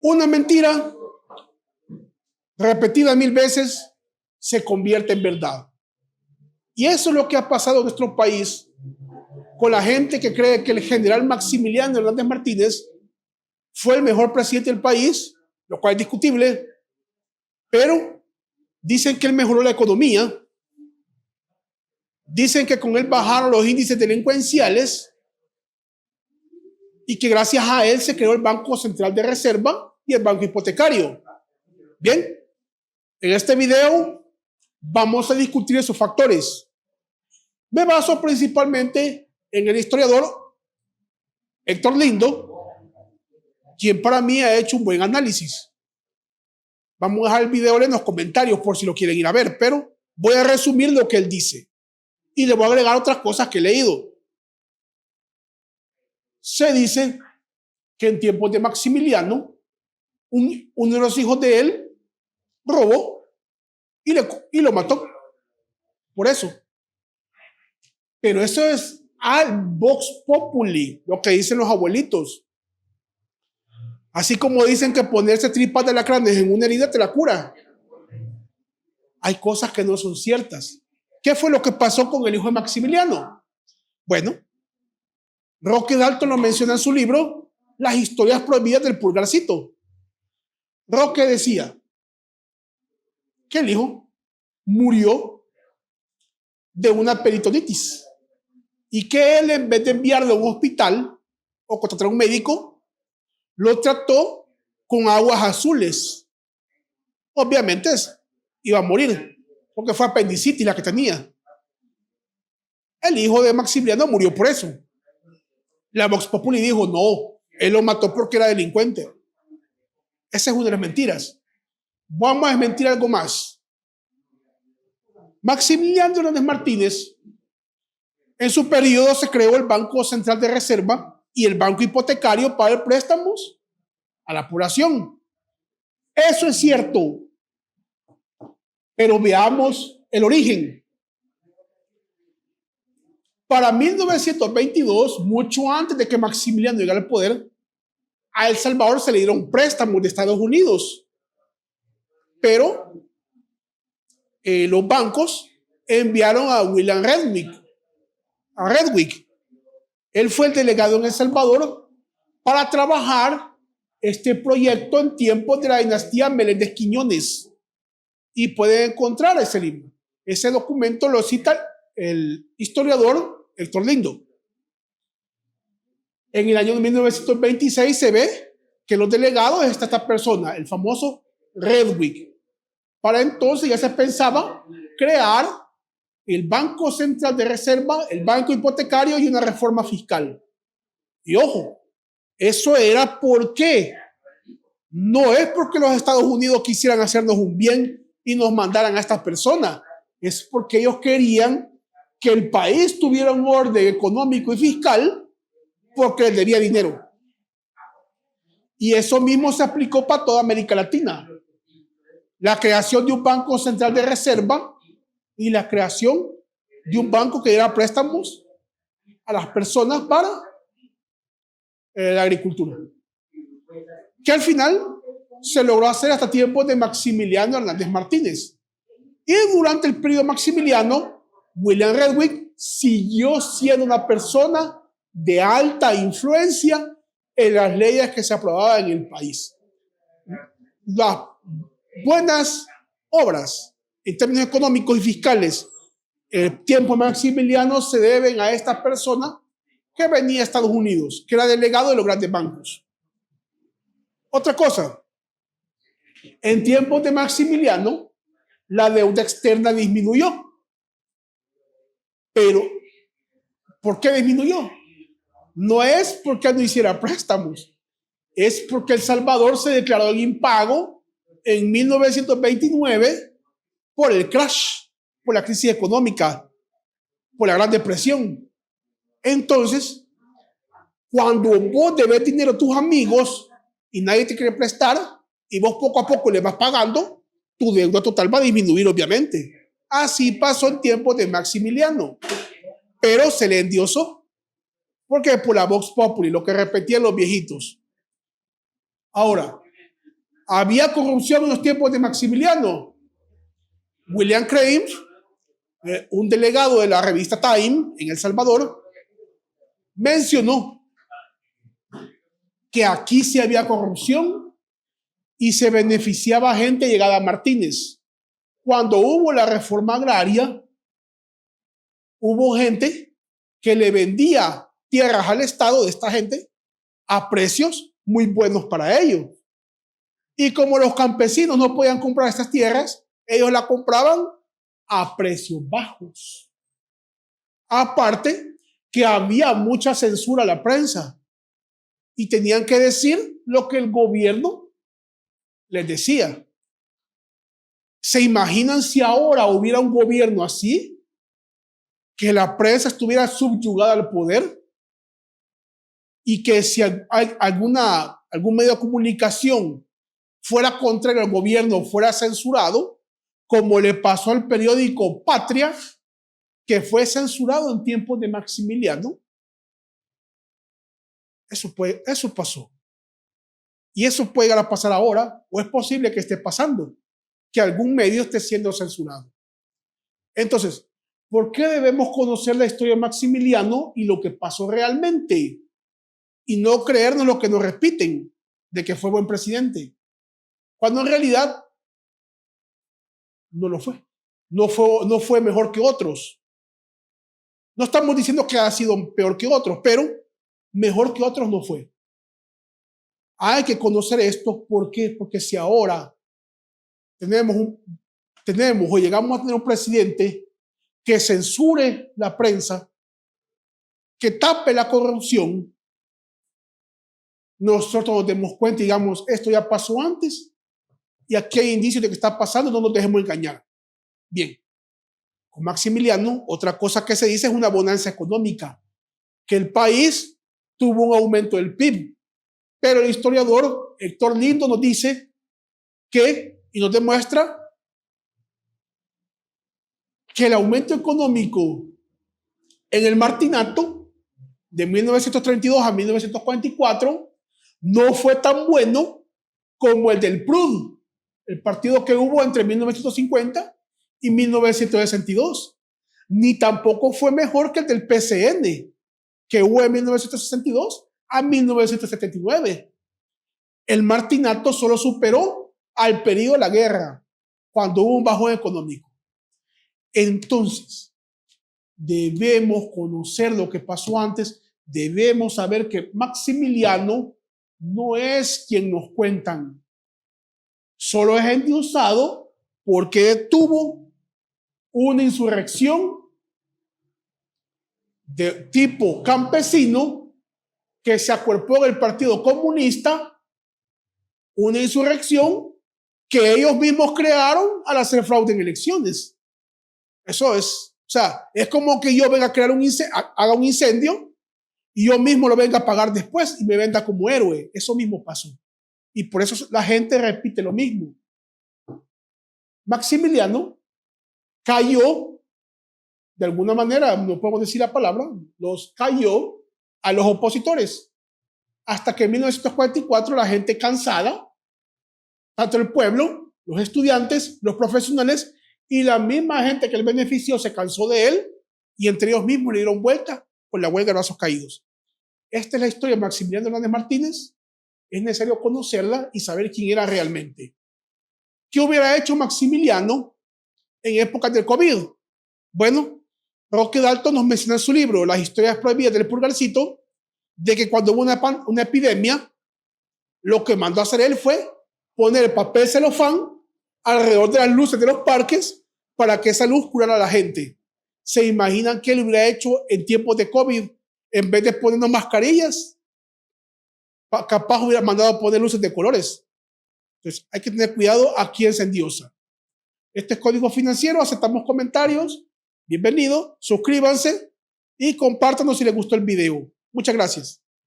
Una mentira repetida 1000 veces se convierte en verdad. Y eso es lo que ha pasado en nuestro país con la gente que cree que el general Maximiliano Hernández Martínez fue el mejor presidente del país, lo cual es discutible, pero dicen que él mejoró la economía, dicen que con él bajaron los índices delincuenciales y que gracias a él se creó el Banco Central de Reserva y el Banco Hipotecario. Bien, en este video vamos a discutir esos factores. Me baso principalmente en el historiador Héctor Lindo, quien para mí ha hecho un buen análisis. Vamos a dejar el video en los comentarios por si lo quieren ir a ver, pero voy a resumir lo que él dice y le voy a agregar otras cosas que he leído. Se dice que en tiempos de Maximiliano, uno de los hijos de él robó y lo mató. Por eso. Pero eso es al Vox Populi, lo que dicen los abuelitos. Así como dicen que ponerse tripas de alacranes en una herida te la cura. Hay cosas que no son ciertas. ¿Qué fue lo que pasó con el hijo de Maximiliano? Bueno, Roque Dalton lo menciona en su libro Las historias prohibidas del pulgarcito. Roque decía que el hijo murió de una peritonitis y que él, en vez de enviarlo a un hospital o contratar a un médico, lo trató con aguas azules. Obviamente iba a morir porque fue apendicitis la que tenía. El hijo de Maximiliano murió por eso. La Vox Populi dijo, no, él lo mató porque era delincuente. Esa es una de las mentiras. Vamos a desmentir algo más. Maximiliano Hernández Martínez, en su periodo se creó el Banco Central de Reserva y el Banco Hipotecario para dar préstamos a la población. Eso es cierto. Pero veamos el origen. Para 1922, mucho antes de que Maximiliano llegara al poder, a El Salvador se le dieron préstamos de Estados Unidos. Pero los bancos enviaron a William Redwick. Él fue el delegado en El Salvador para trabajar este proyecto en tiempos de la dinastía Meléndez Quiñones. Y pueden encontrar ese libro. Ese documento lo cita el historiador Héctor Lindo. En el año 1926 se ve que los delegados está esta persona, el famoso Redwick. Para entonces ya se pensaba crear el Banco Central de Reserva, el Banco Hipotecario y una reforma fiscal. Y ojo, eso era porque no es porque los Estados Unidos quisieran hacernos un bien y nos mandaran a estas personas, es porque ellos querían que el país tuviera un orden económico y fiscal porque les debía dinero. Y eso mismo se aplicó para toda América Latina. La creación de un Banco Central de Reserva y la creación de un banco que diera préstamos a las personas para la agricultura. Que al final se logró hacer hasta tiempos de Maximiliano Hernández Martínez. Y durante el periodo Maximiliano, William Redwick siguió siendo una persona de alta influencia en las leyes que se aprobaban en el país. Las buenas obras en términos económicos y fiscales en el tiempo de Maximiliano se deben a esta persona que venía de Estados Unidos, que era delegado de los grandes bancos. Otra cosa, en tiempos de Maximiliano, la deuda externa disminuyó. Pero, ¿por qué disminuyó? No es porque no hiciera préstamos, es porque El Salvador se declaró en impago en 1929 por el crash, por la crisis económica, por la Gran Depresión. Entonces, cuando vos debes dinero a tus amigos y nadie te quiere prestar y vos poco a poco le vas pagando, tu deuda total va a disminuir, obviamente. Así pasó en tiempos de Maximiliano, pero se le endiosó porque por la Vox Populi, lo que repetían los viejitos. Ahora, Había corrupción en los tiempos de Maximiliano. William Crane, un delegado de la revista Time en El Salvador, mencionó que aquí sí había corrupción y se beneficiaba a gente llegada a Martínez. Cuando hubo la reforma agraria, hubo gente que le vendía tierras al Estado de esta gente a precios muy buenos para ellos. Y como los campesinos no podían comprar estas tierras, ellos la compraban a precios bajos. Aparte que había mucha censura a la prensa y tenían que decir lo que el gobierno les decía. ¿Se imaginan si ahora hubiera un gobierno así? Que la prensa estuviera subyugada al poder y que si algún medio de comunicación fuera contrario al gobierno, fuera censurado, como le pasó al periódico Patria, que fue censurado en tiempos de Maximiliano. Eso pasó. Y eso puede llegar a pasar ahora, o es posible que esté pasando, que algún medio esté siendo censurado. Entonces, ¿por qué debemos conocer la historia de Maximiliano y lo que pasó realmente? Y no creernos lo que nos repiten, de que fue buen presidente, cuando en realidad no lo fue. No fue mejor que otros. No estamos diciendo que ha sido peor que otros, pero mejor que otros no fue. Hay que conocer esto. ¿Por qué? Porque si ahora tenemos o llegamos a tener un presidente que censure la prensa, que tape la corrupción, nosotros nos demos cuenta y digamos, esto ya pasó antes y aquí hay indicios de que está pasando, no nos dejemos engañar. Bien, con Maximiliano, otra cosa que se dice es una bonanza económica, que el país tuvo un aumento del PIB, pero el historiador Héctor Lindo nos dice y nos demuestra que el aumento económico en el Martinato de 1932 a 1944 no fue tan bueno como el del PRUD, el partido que hubo entre 1950 y 1962, ni tampoco fue mejor que el del PCN, que hubo de 1962 a 1979. El Martinato solo superó al periodo de la guerra, cuando hubo un bajón económico. Entonces, debemos conocer lo que pasó antes, debemos saber que Maximiliano no es quien nos cuentan, solo es endiosado porque tuvo una insurrección de tipo campesino que se acuerpó en el Partido Comunista, una insurrección que ellos mismos crearon al hacer fraude en elecciones. Eso es, o sea, es como que yo venga a crear haga un incendio y yo mismo lo venga a pagar después y me venda como héroe. Eso mismo pasó. Y por eso la gente repite lo mismo. Maximiliano cayó, de alguna manera, no podemos decir la palabra, los cayó a los opositores. Hasta que en 1944 la gente cansada, tanto el pueblo, los estudiantes, los profesionales y la misma gente que él benefició se cansó de él y entre ellos mismos le dieron vuelta con la huelga de brazos caídos. Esta es la historia de Maximiliano Hernández Martínez. Es necesario conocerla y saber quién era realmente. ¿Qué hubiera hecho Maximiliano en épocas del COVID? Bueno, Roque Dalton nos menciona en su libro Las historias prohibidas del Pulgarcito de que cuando hubo una epidemia, lo que mandó a hacer él fue poner papel celofán alrededor de las luces de los parques para que esa luz curara a la gente. ¿Se imaginan qué él hubiera hecho en tiempos de COVID? En vez de ponernos mascarillas, capaz hubiera mandado a poner luces de colores. Entonces hay que tener cuidado a quién se endiosa. Este es Código Financiero, aceptamos comentarios. Bienvenido, suscríbanse y compártanos si les gustó el video. Muchas gracias.